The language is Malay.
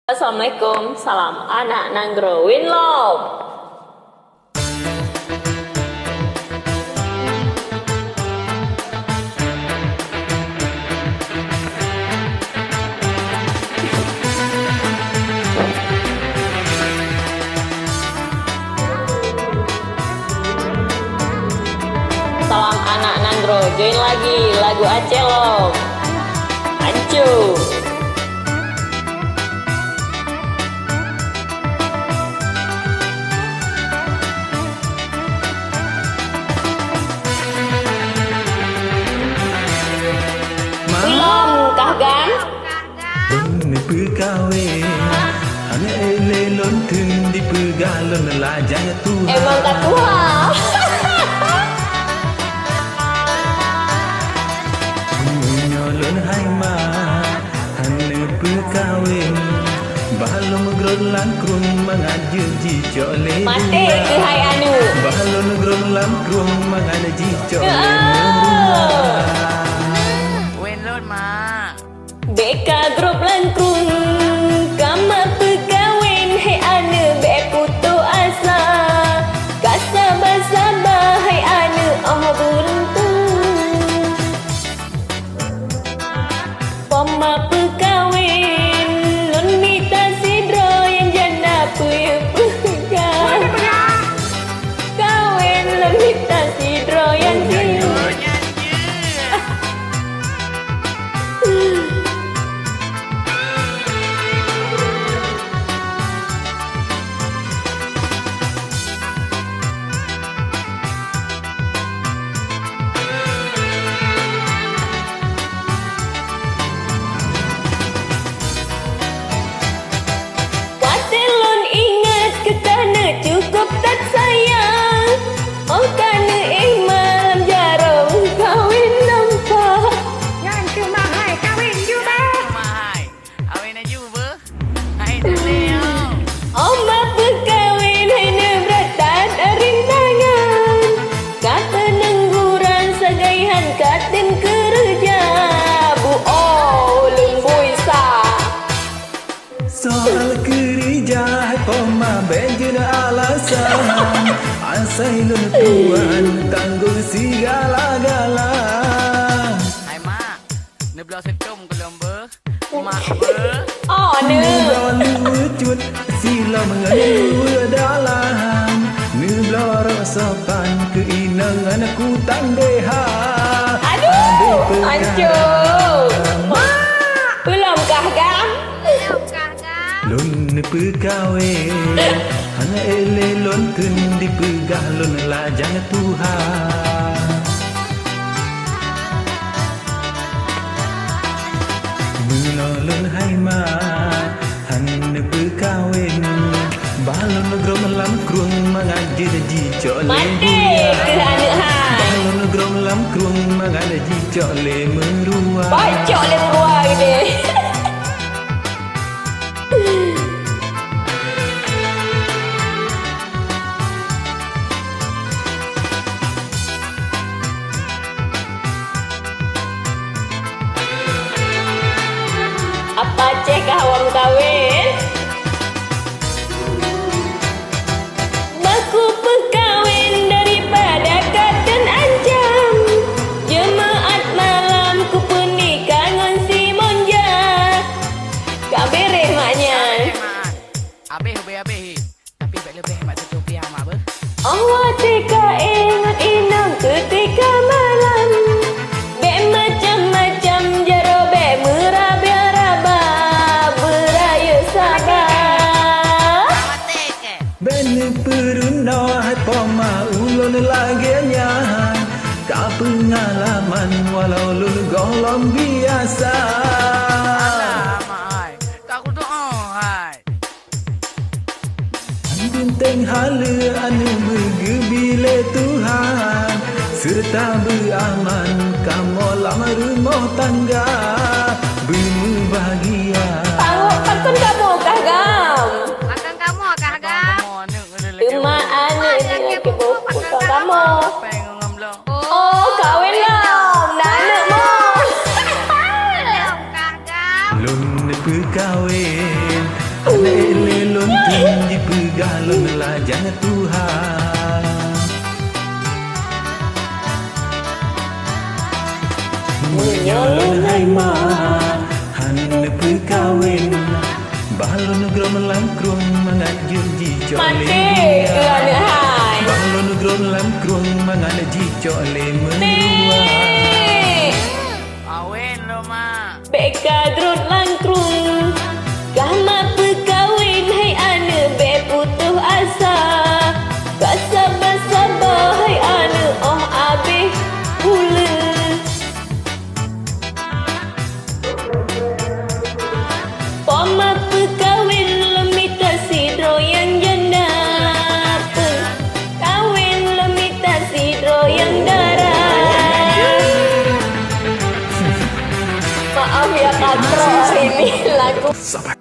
Assalamualaikum, salam anak Nanggro Winlove. Salam anak Nanggro, join lagi lagu Aceh Love. Hancur. Belum kah Gam? Ni pegawai hanya elelon tun di pegalon lajang tu. Emang tak tua. Nyolon hai ma hanya pegawai balon grod lan krum mengaji ji jole. Mati ke hai anu. Balon grod lan krum mengaji ji jole. Beka grup langkung kama pegawin hai ane be putu asa kasaba-saba hai ane beruntung poma pegawin lon mita sidro yang jana puya kawin lon mita sidro yang cukup tak sayang. Oh kana malam jarang kawin nampak. Yan cuma hai kawin juga. Awin juga. Hai Leo. Oh bapa kawin hai ne berat rintangan. Kata nengguran sagaihan katin kerja. Bu oh lembui sa. Soal kerja poma benjuna alasan asai lun tuan tanggung segala-gala. Hai mak. Ni belah sekum ke lomba. Mak apa? Oh ne. Ni wujud sila mengeluh dalam ni blorok sopan keinangan aku tangdeha. Aduh, hancur. Belum kah Gam? Lun pegawai hanya elelon tun di pegalon lajang Tuhan. Menolong hai ma hanya pegawai balon grom lam krung mengaji ji jole. Mati ke anak hai. Balon grom lam krung mengaji ji jole meruah. Bacok le buah gini. Apa cekah orang kawin? Baku pekawin daripada katan ancam. Jemaat malam ku pernikah ngon si monja. Kak bereh maknya. Mak. Habis. Tapi baik lebih mak satu pihak mak ber. Allah teka ingat inang ketika malam. Be macam-macam jaro be meraba-raba beraya sabar. Mati ke? Ben perunau hai poma ulun laginya. Kau pengalaman walau lun golong biasa. Alah mak hai. Tak aku doa hai. Bintang hala anu bergebile Tuhan serta beraman kamu lama rumah tangga berbahagia. Pakun kamu kah Gam? Makan kamu kah Gam? Emak anak dia ke buku kamu. Pengen belah. Oh kawin long. Dah anak mo. Lun pegawai jangan Tuhan. Menyolong hai ma hana perkawin balon negro melangkrung mangat janji cok Mati kerana hai balon negro melangkrung mangat jico le menua Nih Awen lo mak. Beka drut langkrung Kahma perkawin hai ana be putuh asa Kak sabar-sabar hai ana oh abih hula Poma perkawin lemita sidro yang janda pun Kawin lemita sidro yang darah Maaf ya katro hari ini lagu sampai